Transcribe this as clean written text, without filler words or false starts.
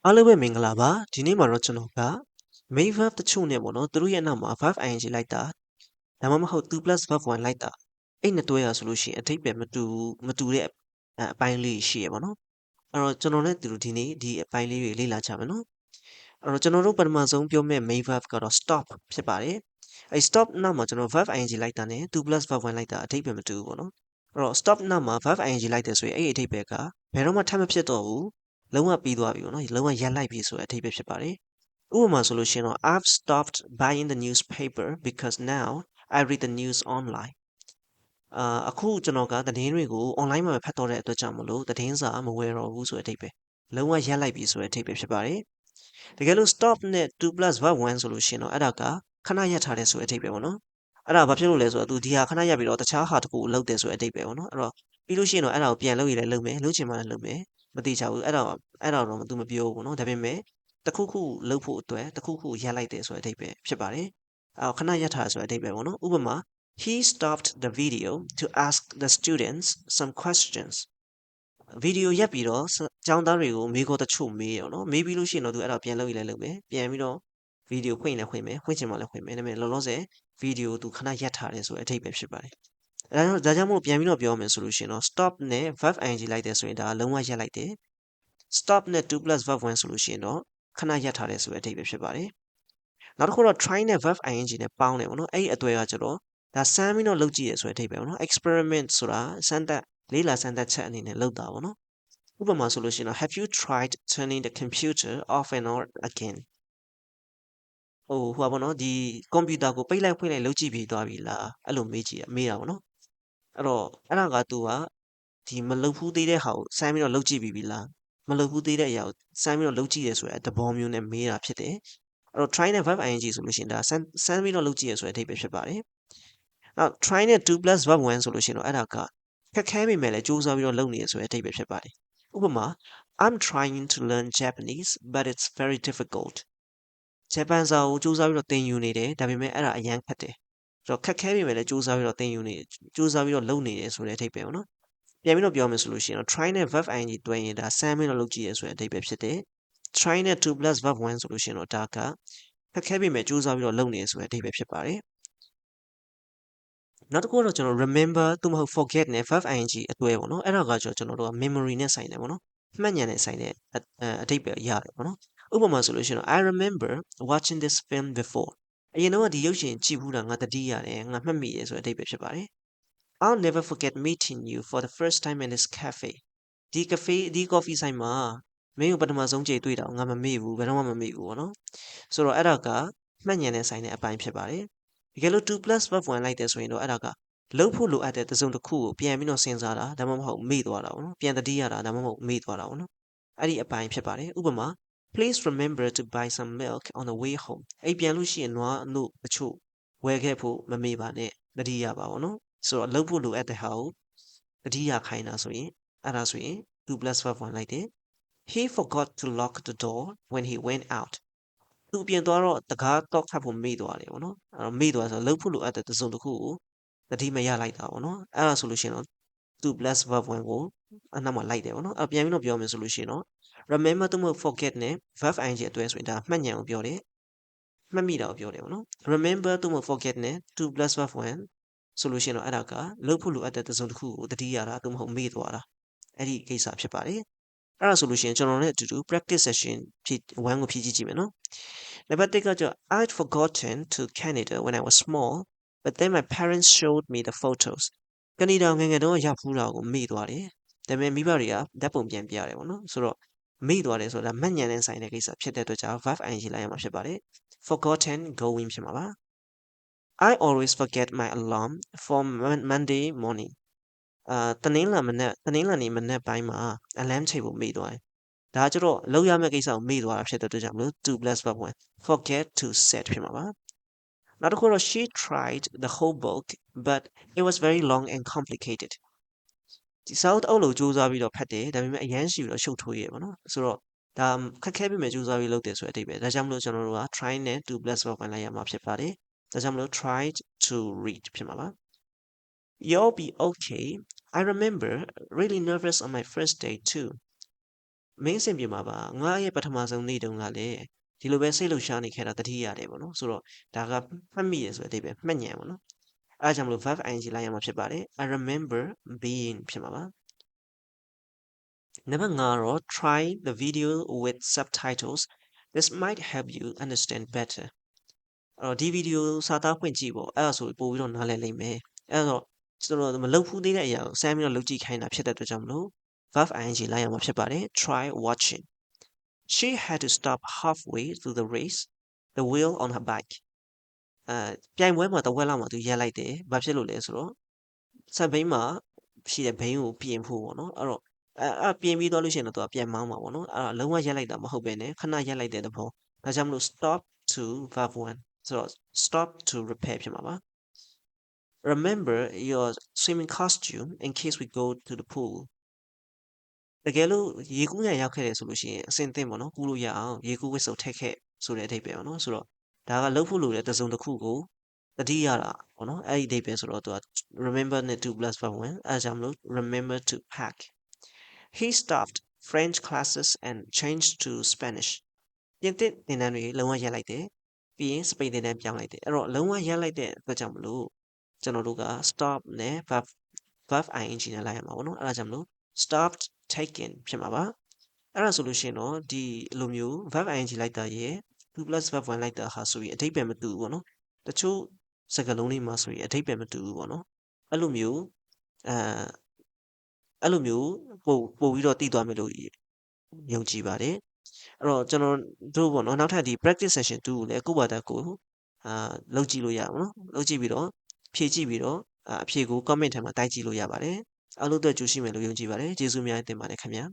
အားလုံးပဲမင်္ဂလာပါဒီနေ့မှာတော့ကျွန်တော်က main verb တချို့နဲ့ပေါ့နော်သူတို့ရဲ့နောက်မှာ verb ing လိုက်တာဒါမှမဟုတ် 2 plus verb 1လိုက်တာအဲ့နှစ်တွဲရဆိုလို့ရှိရင်အထိပ္ပယ်မတူတဲ့အပိုင်းလေးရှိရပါတော့အဲ့တော့ကျွန်တော်နဲ့သူတို့ဒီနေ့ဒီအပိုင်းလေးတွေလေ့လာကြမယ်နော်အဲ့တော့ကျွန်တော်တို့ပထမဆုံးပြောမယ့် main verb ကတော့ stop ဖြစ်ပါတယ်အဲ့ stop နောက်မှာကျွန်တော် verb ing လိုက်တာနဲ့2 plus verb 1လိုက်တာအထိပ္ပယ်မတူဘူးပေါ့နော်အဲ့တော့ stop နောက်မှာ verb ing လိုက်တယ်ဆိုရင်အဲ့ဒီအထိပ္ပယ်ကဘယ်တော့မှထပ်မဖြစ်တော့ဘူးလုံးဝပြီးသွားပြီပေါ့နော်လုံးဝရပ်လိုက်ပြီဆိုတဲ့အထိပ္ပယ်ဖြစ်ပါတယ်ဥပမာဆိုလို့ရှိရင်တော့ I've stopped buying the newspaper because now I read the news online အခုကျွန်တော်ကသတင်းတွေကို online မှာပဲဖတ်တော့တဲ့အတွက်ကြောင့်မလို့သတင်းစာမဝယ်တော့ဘူးဆိုတဲ့အထိပ္ပယ်လုံးဝရပ်လိုက်ပြီဆိုတဲ့အထိပ္ပယ်ဖြစ်ပါတယ်တကယ်လို့ stop နဲ့ 2 plus verb 1ဆိုလို့ရှိရင်တော့အဲ့ဒါကခဏရပ်ထားတဲ့ဆိုတဲ့အထိပ္ပယ်ပေါ့နော်အဲ့ဒါဘာဖြစ်လို့လဲဆိုတော့သူဒီဟာခဏရပ်ပြီးတော့တခြားဟာတစ်ခုလုပ်တယ်ဆိုတဲ့အထိပ္ပယ်ပေါ့နော်အဲ့တော့ပြီးလို့ရှိရင်တော့အဲ့ဒါကိုပြန်လုပ်ရည်လည်းလုပ်မယ်လုပ်ချင်မှလည်းလုပ်မယ်မတိချဘူးအဲ့တော့သူမပြောဘူးပေါ့နော်ဒါပေမဲ့တခုခုလုပ်ဖို့အတွက်တခုခုရပ်လိုက်တယ်ဆိုတဲ့အဓိပ္ပာယ်ဖြစ်ပါတယ်။ခဏရပ်ထားဆိုတဲ့အဓိပ္ပာယ်ပေါ့နော်။ဥပမာ He stopped the video to ask the students some questions. ဗီဒီယိုရပ်ပြီးတော့ကျောင်းသားတွေကိုမေးခွန်းတချို့မေးရအောင်နော်။မေးပြီးလို့ရှိရင်တော့သူအဲ့ဒါပြန်လုပ်ရည်လည်းလုပ်မယ်။ပြန်ပြီးတော့ဗီဒီယိုဖွင့်လည်းဖွင့်မယ်။ဖွင့်ချင်မှလည်းဖွင့်မယ်။ဒါပေမဲ့လောလောဆယ်ဗီဒီယိုသူခဏရပ်ထားတယ်ဆိုတဲ့အဓိပ္ပာယ်ဖြစ်ပါတယ်။ဒါကြောင့်မို့ပြန်ပြီးတော့ပြောမယ်ဆိုလို့ရှိရင်တော့ stop နဲ့ verb ing လိုက်တယ်ဆိုရင်ဒါလုံးဝရပ်လိုက်တယ်။ stop နဲ့ 2 plus verb 1ဆိုလို့ရှိရင်တော့ခဏရပ်ထားတယ်ဆိုတဲ့အဓိပ္ပာယ်ဖြစ်ပါတယ်။နောက်တစ်ခုတော့ try နဲ့ verb ing နဲ့ပေါင်းတယ်ပေါ့နော်။အဲ့ဒီအသွယ်ကကျတော့ဒါစမ်းပြီးတော့လုပ်ကြည့်ရဆိုတဲ့အဓိပ္ပာယ်ပေါ့နော်။ experiment ဆိုတာစမ်းသပ်လေးလာစမ်းသပ်ချက်အနေနဲ့လုပ်တာပေါ့နော်။ဥပမာဆိုလို့ရှိရင်တော့ Have you tried turning the computer off and on again? ဟိုပါပေါ့နော်ဒီကွန်ပျူတာကိုပိတ်လိုက်ဖွင့်လိုက်လုပ်ကြည့်ပြီးသွားပြီလားအဲ့လိုမေးတာပေါ့နော်အဲ့တော့အဲ့ဒါကသူကဒီမလုပ်ဘူးသေးတဲ့ဟာကိုစမ်းပြီးတော့လုပ်ကြည့်ပြီလားမလုပ်ဘူးသေးတဲ့အရာကိုစမ်းပြီးတော့လုပ်ကြည့်ရဆိုတဲ့သဘောမျိုးနဲ့မေးတာဖြစ်တယ်အဲ့တော့ try နဲ့ verb ing ဆိုလို့ရှိရင်ဒါစမ်းပြီးတော့လုပ်ကြည့်ရဆိုတဲ့အဓိပ္ပာယ်ဖြစ်ပါတယ်နောက် try နဲ့ 2 plus verb 1ဆိုလို့ရှိရင်တော့အဲ့ဒါကခက်ခဲပေမဲ့လည်းစူးစမ်းပြီးတော့လုပ်နေရဆိုတဲ့အဓိပ္ပာယ်ဖြစ်ပါတယ်ဥပမာ I'm trying to learn Japanese but it's very difficult ဂျပန်စာကိုစူးစမ်းပြီးတော့သင်ယူနေတယ်ဒါပေမဲ့အဲ့ဒါအရန်ခက်တယ်ဆိုတော့ခက်ခဲပေမဲ့လည်းစူးစမ်းပြီးတော့သင်ယူနေစူးစမ်းပြီးတော့လုပ်နေတယ်ဆိုတဲ့အဓိပ္ပာယ်ပေါ့နော်ပြန်ပြီးတော့ပြောမယ်ဆိုလို့ရှိရင်တော့ try နဲ့ verb ing တွဲရင်ဒါစမ်းပြီးတော့လုပ်ကြည့်ရဆိုတဲ့အဓိပ္ပာယ်ဖြစ်တယ် try နဲ့ 2 plus verb 1ဆိုလို့ရှိရင်တော့ဒါကခက်ခဲပေမဲ့စူးစမ်းပြီးတော့လုပ်နေရဆိုတဲ့အဓိပ္ပာယ်ဖြစ်ပါတယ်နောက်တစ်ခုကတော့ကျွန်တော် remember သို့မဟုတ် forget နဲ့ verb ing အတွဲပေါ့နော်အဲ့ဒါကကျွန်တော်တို့က memory နဲ့ဆိုင်တယ်ပေါ့နော်မှတ်ဉာဏ်နဲ့ဆိုင်တဲ့အဓိပ္ပာယ်ရတယ်ပေါ့နော်ဥပမာဆိုလို့ရှိရင်တော့ I remember watching this film before အရင်တော့ဒီရုပ်ရှင်ကြည့်ဘူးတာငါသတိရတယ်ငါမှတ်မိတယ်ဆိုတဲ့အဓိပ္ပာယ်ဖြစ်ပါတယ် I'll never forget meeting you for the first time in this cafe ဒီ coffee ဆိုင်မှာမင်းကိုပထမဆုံးကြိမ်တွေ့တာငါမမေ့ဘူးဘယ်တော့မှမမေ့ဘူးပေါ့နော်ဆိုတော့အဲ့ဒါကမှတ်ဉာဏ်နဲ့ဆိုင်တဲ့အပိုင်းဖြစ်ပါတယ်တကယ်လို့ 2 plus verb 1လိုက်တယ်ဆိုရင်တော့အဲ့ဒါကလုပ်ဖို့လိုအပ်တဲ့တစ်စုံတစ်ခုကိုပြန်ပြီးတော့စဉ်းစားတာဒါမှမဟုတ်မေ့သွားတာပေါ့နော်ပြန်တတိရတာဒါမှမဟုတ်မေ့သွားတာပေါ့နော်အဲ့ဒီအပိုင်းဖြစ်ပါတယ်ဥပမာ Please remember to buy some milk on the way home အဲ့ပြန်လို့ရှိရင်နွားအနို့အချို့ဝယ်ခဲ့ဖို့မမေ့ပါနဲ့တတိရပါပေါ့နော်ဆိုတော့လုပ်ဖို့လိုအပ်တဲ့ဟာကိုတတိယခိုင်းတာဆိုရင်အဲ့ဒါဆိုရင် 2 plus verb 1လိုက်တယ် He forgot to lock the door when he went out သူပြင်သွားတော့တကားတော့ခတ်ဖို့မေ့သွားတယ်ပေါ့နော်အဲ့တော့မေ့သွားဆိုတော့လုပ်ဖို့လိုအပ်တဲ့တစ်စုံတစ်ခုကိုတတိမရလိုက်တာပေါ့နော်အဲ့ဒါဆိုလို့ရှိရင်တော့ 2 plus verb 1ကိုအနောက်မှာလိုက်တယ်ပေါ့နော်အဲ့ပြန်ပြီးတော့ပြောမယ်ဆိုလို့ရှိရင်တော့ remember သို့မဟုတ် forget နဲ့ verb ing အတွဲဆိုရင်ဒါမှတ်ဉာဏ်ကိုပြောတယ်မှတ်မိတာကိုပြောတယ်ပေါ့နော် remember သို့မဟုတ် forget နဲ့ 2 plus verb 1ဆိုလို့ရှိရင်တော့အဲ့ဒါကလုပ်ဖို့လိုအပ်တဲ့တစ်စုံတစ်ခုကိုတတိရတာသို့မဟုတ်မေ့သွားတာအဲ့ဒီကိစ္စဖြစ်ပါတယ်အဲ့ဒါဆိုလို့ရှိရင်ကျွန်တော်နဲ့အတူတူ practice session 1ကိုဖြည့်ကြည့်ကြည့်မယ်နော်နံပါတ်1ကကျ I'd forgotten to Canada when I was small but then my parents showed me the photos ကနေဒါငယ်ငယ်တုန်းကရောက်ဖူးတာကိုမေ့သွားတယ်ဒါပေမဲ့မိဘတွေကဓာတ်ပုံပြန်ပြရတယ်ပေါ့နော်ဆိုတော့မေ့သွားတယ်ဆိုတာမှတ်ဉာဏ်နဲ့ဆိုင်တဲ့ကိစ္စဖြစ်တဲ့အတွက်ကြောင့် verb ing လိုက်ရမှာဖြစ်ပါတယ် forgotten going ဖြစ်မှာပါ I always forget my alarm for Monday morning တနင်္လာနေ့မနက်ပိုင်းမှာ alarm ချိန်ဖို့မေ့သွားတယ်ဒါကြတော့လောက်ရမယ့်ကိစ္စကိုမေ့သွားတာဖြစ်တဲ့အတွက်ကြောင့်မလို့ 2 plus verb 1 forget to set ဖြစ်မှာပါနောက်တစ်ခုတော့ she tried the whole book but it was very long and complicated ဒီစာအုပ်အုပ်လို့စူးစမ်းပြီးတော့ဖတ်တယ်ဒါပေမဲ့အရန်ရှိပြီးတော့ရှုပ်ထွေးရပေါ့နော်ဆိုတော့ဒါခက်ခဲပြီမဲ့စူးစမ်းပြီးလုပ်တယ်ဆိုတဲ့အဓိပ္ပာယ်ဒါကြောင့်မလို့ကျွန်တော်တို့က try နဲ့ 2 plus verb 1လိုက်ရမှာဖြစ်ပါတယ်ဒါကြောင့်မလို့ tried to read ဖြစ်မှာပါ You'll be okay I remember really nervous on my first day too မင်းအဆင်ပြေမှာပါငါရဲ့ပထမဆုံးနေ့တုန်းကလည်းဒီလိုပဲစိတ်လှုပ်ရှားနေခဲ့တာတတိရတယ်ပေါ့နော်ဆိုတော့ဒါကမှတ်မိရဆိုတဲ့အဓိပ္ပာယ်မှတ်ဉဏ်ပေါ့နော်အဲဒါကြောင့်မလို့ verb ing လိုက်ရမှာဖြစ်ပါတယ် I remember being ဖြစ်မှာပါနံပါတ်5တော့ try the video with subtitles this might help you understand better အဲ့တော့ဒီဗီဒီယိုစာသားဖွင့်ကြည့်ပေါ့အဲ့ဒါဆိုပို့ပြီးတော့နားလည်လိမ့်မယ်အဲ့တော့ကျွန်တော်မလုပ်ဖူးသေးတဲ့အရာကိုစမ်းပြီးတော့လုပ်ကြည့်ခိုင်းတာဖြစ်တဲ့အတွက်ကြောင့်မလို့ verb ing လိုက်ရမှာဖြစ်ပါတယ် try watching she had to stop halfway through the race the wheel on her bike ပြိုင်ပွဲမှာတစ်ဝက်လောက်မှာသူရက်လိုက်တယ်ဘာဖြစ်လို့လဲဆိုတော့ဆက်ဘိန်းမှာရှိတဲ့ဘိန်းကိုပြင်ဖို့ပေါ့နော်အဲ့တော့ပြင်ပြီးသွားလို့ရှိရင်တော့သူကပြန်မောင်းမှာပေါ့နော်အဲ့တော့လုံးဝရက်လိုက်တာမဟုတ်ပဲねခဏရက်လိုက်တဲ့သဘောဒါကြောင့်မလို့ stop to verb 1ဆိုတော့ stop to repair ဖြစ်မှာပါ remember your swimming costume in case we go to the pool တကယ်လို့ရေကူးရရောက်ခဲ့တယ်ဆိုလို့ရှိရင်အစင်သင့်ပေါ့နော်ကူးလို့ရအောင်ရေကူးဝစ်စုံထည့်ခဲ့ဆိုတဲ့အဓိပ္ပာယ်ပေါ့နော်ဆိုတော့ဒါကလှုပ်ဖို့လိုတဲ့တစ်စုံတစ်ခုကိုတတိရတာပေါ့နော်အဲ့ဒီအဓိပ္ပာယ်ဆိုတော့သူက remember နဲ့ 2 plus verb 1အဲဒါကြောင့်မလို့ remember to pack he stopped French classes and changed to Spanish ပြင်သစ်သင်တန်းတွေလုံးဝရပ်လိုက်တယ်ပြီးရင်စပိန်သင်တန်းပြောင်းလိုက်တယ်အဲ့တော့လုံးဝရပ်လိုက်တဲ့အတွက်ကြောင့်မလို့ကျွန်တော်တို့က stop နဲ့ verb ing နဲ့လိုက်ရမှာပေါ့နော်အဲ့ဒါကြောင့်မလို့ stopped taken ဖြစ်မှာပါအဲ့ဒါဆိုလို့ရှိရင်တော့ဒီလိုမျိုး verb ing လိုက်တာရဲ့ 2 plus verb 1လိုက်တာဟာဆိုရင်အဓိပ္ပာယ်မတူဘူးပေါ့နော်တချို့စကားလုံးလေးမှာဆိုရင်အဓိပ္ပာယ်မတူဘူးပေါ့နော်အဲ့လိုမျိုးအဲ့လိုမျိုးပို့ပြီးတော့တည်သွားမယ်လို့ယုံကြည်ပါတယ်အဲ့တော့ကျွန်တော်တို့ပေါ့နော်နောက်ထပ်ဒီ practice session 2ကိုလည်းကိုယ့်ဘာသာကိုလုပ်ကြည့်လို့ရပါတော့လုပ်ကြည့်ပြီးတော့ဖြည့်ကြည့်ပြီးတော့အဖြေကို comment ထဲမှာတိုက်ကြည့်လို့ရပါတယ်အားလုံးအတွက်ကြိုးရှိမယ်လို့ယုံကြည်ပါတယ်ကျေးဇူးများတင်ပါတယ်ခင်ဗျာ